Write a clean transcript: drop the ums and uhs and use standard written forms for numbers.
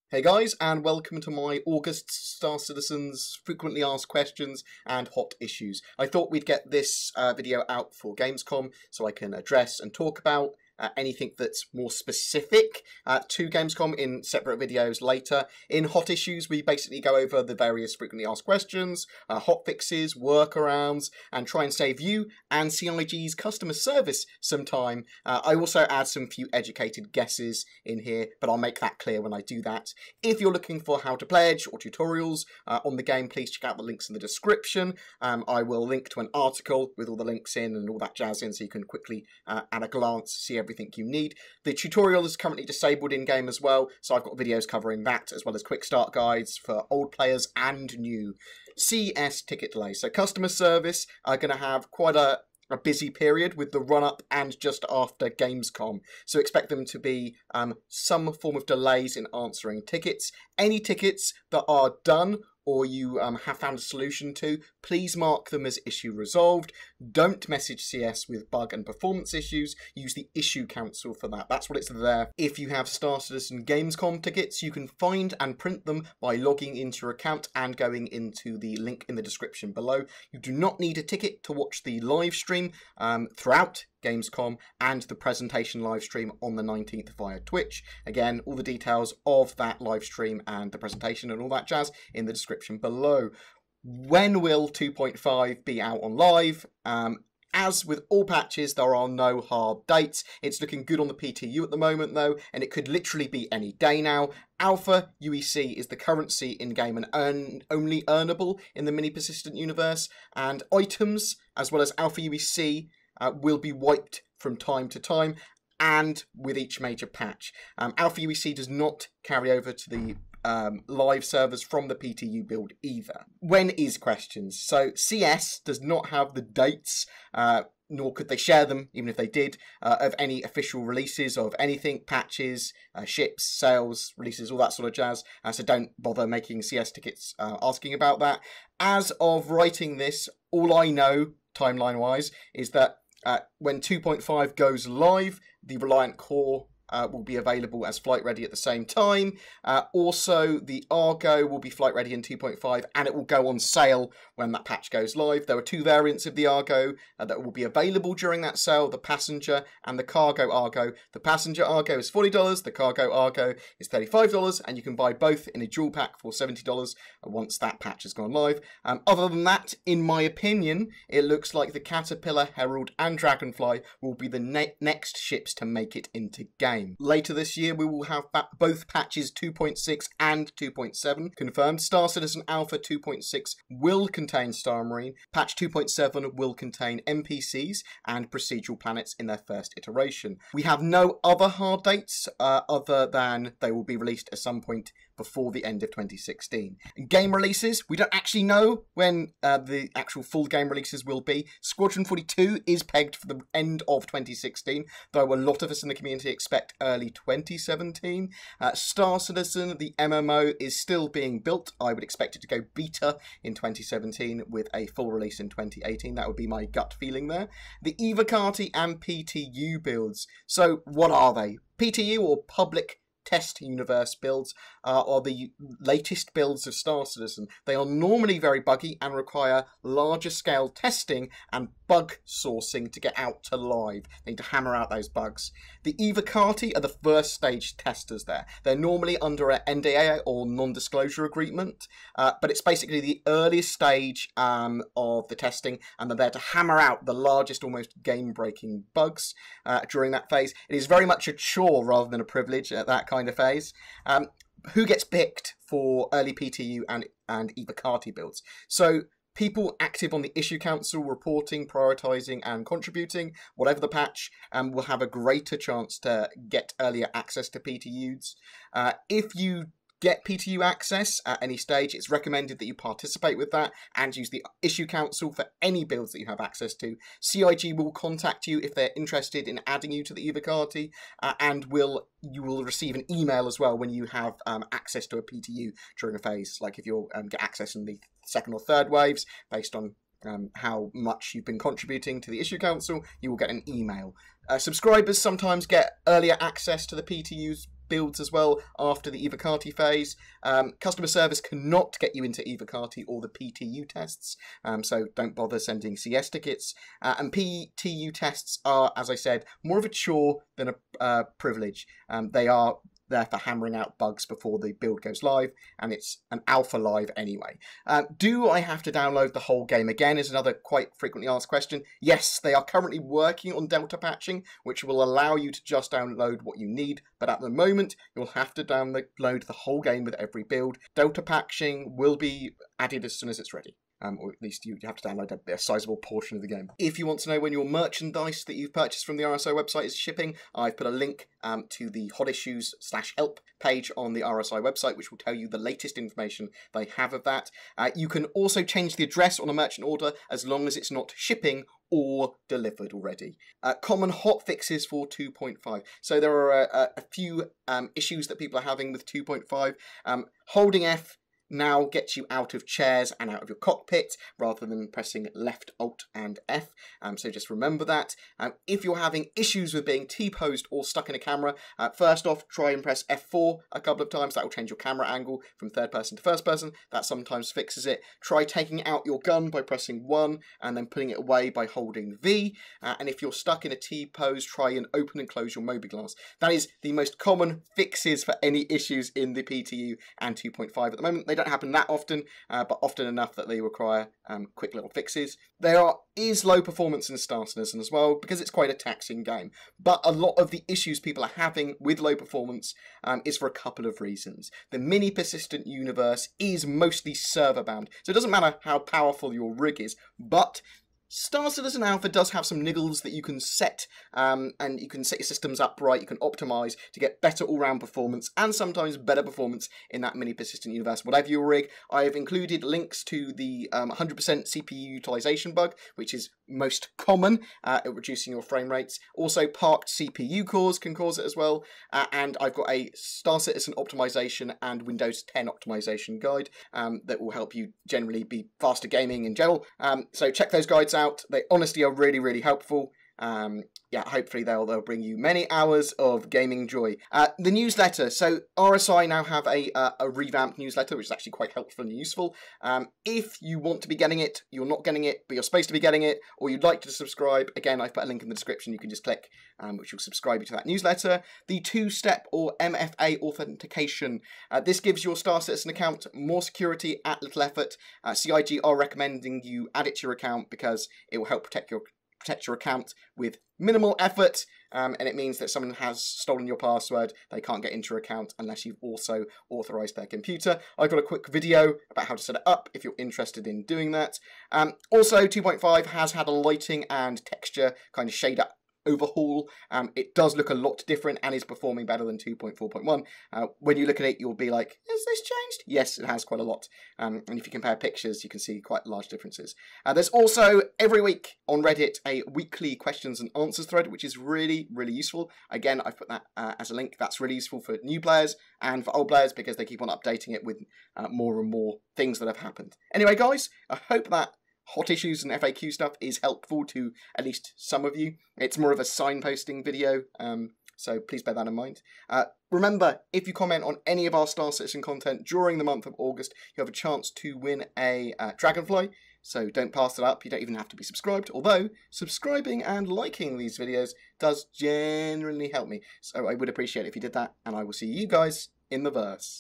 Hey guys, and welcome to my August Star Citizens frequently asked questions and hot issues. I thought we'd get this video out for Gamescom so I can address and talk about anything that's more specific to Gamescom in separate videos later. In hot issues, we basically go over the various frequently asked questions, hot fixes, workarounds, and try and save you and CIG's customer service some time. I also add some few educated guesses in here, but I'll make that clear when I do that. If you're looking for how to pledge or tutorials on the game, please check out the links in the description. I will link to an article with all the links in and all that jazz in so you can quickly, at a glance, see everything you need. The tutorial is currently disabled in-game as well, so I've got videos covering that, as well as quick start guides for old players and new. CS ticket delays. So customer service are going to have quite a busy period with the run-up and just after Gamescom. So expect them to be some form of delays in answering tickets. Any tickets that are done or you have found a solution to, please mark them as issue resolved. Don't message CS with bug and performance issues. Use the issue council for that. That's what it's there. If you have Star Citizen Gamescom tickets, you can find and print them by logging into your account and going into the link in the description below. You do not need a ticket to watch the live stream throughout Gamescom and the presentation live stream on the 19th via Twitch. Again, all the details of that live stream and the presentation and all that jazz in the description below. When will 2.5 be out on live? As with all patches, there are no hard dates. It's looking good on the PTU at the moment though, and it could literally be any day now. Alpha UEC is the currency in-game and only earnable in the mini persistent universe, and items, as well as Alpha UEC, will be wiped from time to time and with each major patch. Alpha UEC does not carry over to the live servers from the PTU build either. When is questions? So CS does not have the dates, nor could they share them, even if they did, of any official releases of anything, patches, ships, sales, releases, all that sort of jazz. So don't bother making CS tickets asking about that. As of writing this, all I know, timeline-wise, is that when 2.5 goes live, the Reliant Core will be available as flight ready at the same time. Also, the Argo will be flight ready in 2.5 and it will go on sale when that patch goes live. There are two variants of the Argo that will be available during that sale, the Passenger and the Cargo Argo. The Passenger Argo is $40, the Cargo Argo is $35, and you can buy both in a dual pack for $70 once that patch has gone live. Other than that, in my opinion, it looks like the Caterpillar, Herald and Dragonfly will be the next ships to make it into game. Later this year, we will have both patches 2.6 and 2.7 confirmed. Star Citizen Alpha 2.6 will contain Star Marine. Patch 2.7 will contain NPCs and procedural planets in their first iteration. We have no other hard dates other than they will be released at some point before the end of 2016. Game releases, we don't actually know when the actual full game releases will be. Squadron 42 is pegged for the end of 2016, though a lot of us in the community expect early 2017. Star Citizen, the MMO, is still being built. I would expect it to go beta in 2017 with a full release in 2018. That would be my gut feeling there. The Evocati and PTU builds. So what are they? PTU, or Public Test Universe builds, are the latest builds of Star Citizen. They are normally very buggy and require larger scale testing and bug sourcing to get out to live. They need to hammer out those bugs. The Evocati are the first stage testers there. They're normally under an NDA or non-disclosure agreement, but it's basically the earliest stage of the testing, and they're there to hammer out the largest, almost game-breaking bugs during that phase. It is very much a chore rather than a privilege at that kind of phase. Who gets picked for early PTU and Evocati builds? So people active on the issue council, reporting, prioritising and contributing, whatever the patch, will have a greater chance to get earlier access to PTUs. If you get PTU access at any stage, it's recommended that you participate with that and use the issue council for any builds that you have access to. CIG will contact you if they're interested in adding you to the Evocati, and you will receive an email as well when you have access to a PTU during a phase, like if you'll get access in the second or third waves based on how much you've been contributing to the issue council. You will get an email. Subscribers sometimes get earlier access to the PTUs builds as well after the Evocati phase. Customer service cannot get you into Evocati or the PTU tests, so don't bother sending CS tickets. And PTU tests are, as I said, more of a chore than a privilege. They are there for hammering out bugs before the build goes live, and it's an alpha live anyway. Do I have to download the whole game again is another quite frequently asked question. Yes, they are currently working on delta patching, which will allow you to just download what you need, but at the moment you'll have to download the whole game with every build. Delta patching will be added as soon as it's ready. Or at least you have to download a sizable portion of the game. If you want to know when your merchandise that you've purchased from the RSI website is shipping, I've put a link to the hot issues/help page on the RSI website, which will tell you the latest information they have of that. You can also change the address on a merchant order as long as it's not shipping or delivered already. Common hot fixes for 2.5. So there are a few issues that people are having with 2.5. Holding F now gets you out of chairs and out of your cockpit rather than pressing left, alt and F, so just remember that. If you're having issues with being T-posed or stuck in a camera, first off try and press F4 a couple of times. That will change your camera angle from third person to first person. That sometimes fixes it. Try taking out your gun by pressing 1 and then putting it away by holding V, and if you're stuck in a T-pose, try and open and close your Mobi-glass. That is the most common fixes for any issues in the PTU and 2.5 at the moment. They don't happen that often, but often enough that they require quick little fixes. There is low performance in Star Citizen as well, because it's quite a taxing game. But a lot of the issues people are having with low performance is for a couple of reasons. The mini persistent universe is mostly server bound, so it doesn't matter how powerful your rig is, but Star Citizen Alpha does have some niggles that you can set, and you can set your systems up right, you can optimize to get better all-round performance, and sometimes better performance in that mini persistent universe. Whatever your rig, I have included links to the 100% CPU utilization bug, which is most common at reducing your frame rates. Also, parked CPU cores can cause it as well, and I've got a Star Citizen optimization and Windows 10 optimization guide that will help you generally be faster gaming in general. So check those guides out. They honestly are really, really helpful. Yeah, hopefully they'll bring you many hours of gaming joy. The newsletter. So RSI now have a revamped newsletter, which is actually quite helpful and useful. If you want to be getting it, you're not getting it, but you're supposed to be getting it, or you'd like to subscribe, again, I've put a link in the description. You can just click, which will subscribe you to that newsletter. The two-step or MFA authentication. This gives your Star Citizen account more security at little effort. CIG are recommending you add it to your account because it will help protect your account with minimal effort, and it means that someone has stolen your password, they can't get into your account unless you've also authorized their computer. I've got a quick video about how to set it up if you're interested in doing that. Also, 2.5 has had a lighting and texture kind of shader overhaul. It does look a lot different and is performing better than 2.4.1. When you look at it, you'll be like, has this changed? Yes, it has quite a lot. And if you compare pictures, you can see quite large differences. There's also, every week on Reddit, a weekly questions and answers thread, which is really, really useful. Again, I've put that as a link. That's really useful for new players and for old players because they keep on updating it with more and more things that have happened. Anyway, guys, I hope that hot issues and FAQ stuff is helpful to at least some of you. It's more of a signposting video, so please bear that in mind. Remember, if you comment on any of our Star Citizen content during the month of August, you have a chance to win a Dragonfly, so don't pass it up. You don't even have to be subscribed, although subscribing and liking these videos does generally help me, so I would appreciate it if you did that, and I will see you guys in the verse.